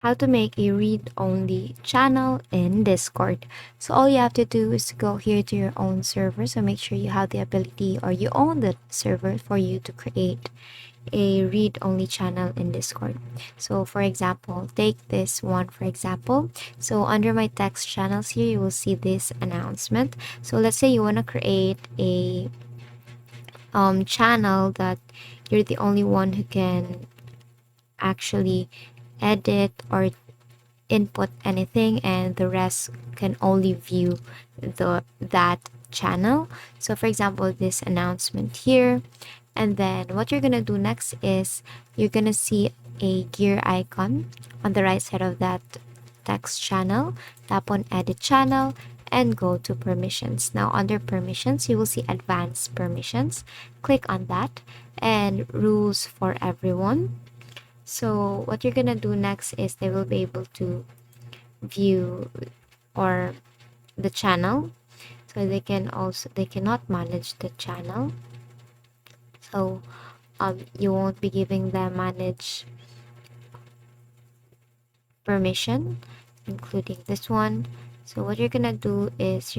how to make a read-only channel in Discord. So all you have to do is go here to your own server. So make sure you have the ability or you own the server for you to create a read-only channel in Discord. So for example, take this one for example. So under my text channels here, you will see this announcement. So let's say you want to create a channel that you're the only one who can actually edit or input anything and the rest can only view that channel. So for example, this announcement here, and then what you're gonna do next is you're gonna see a gear icon on the right side of that text channel. Tap on edit channel and go to permissions. Now under permissions, you will see advanced permissions. Click on that and rules for everyone. So what you're gonna do next is they will be able to view or the channel. So they cannot manage the channel. So you won't be giving them manage permission, including this one. So what you're gonna do is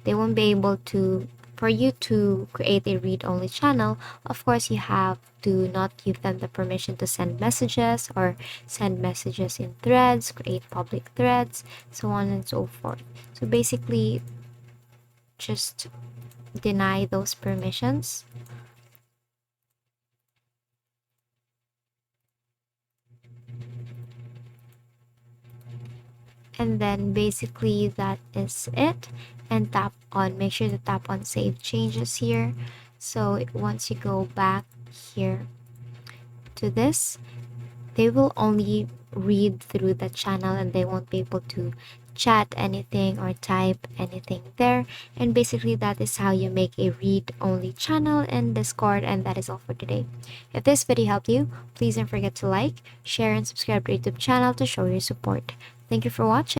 they won't be able to, for you to create a read-only channel, of course you have to not give them the permission to send messages or send messages in threads, create public threads, so on and so forth. So basically just deny those permissions. And then basically that is it, and make sure to tap on save changes here. So once you go back here to this, they will only read through the channel and they won't be able to chat anything or type anything there. And basically that is how you make a read only channel in Discord. And that is all for today. If this video helped you, please don't forget to like, share, and subscribe to our YouTube channel to show your support. Thank you for watching.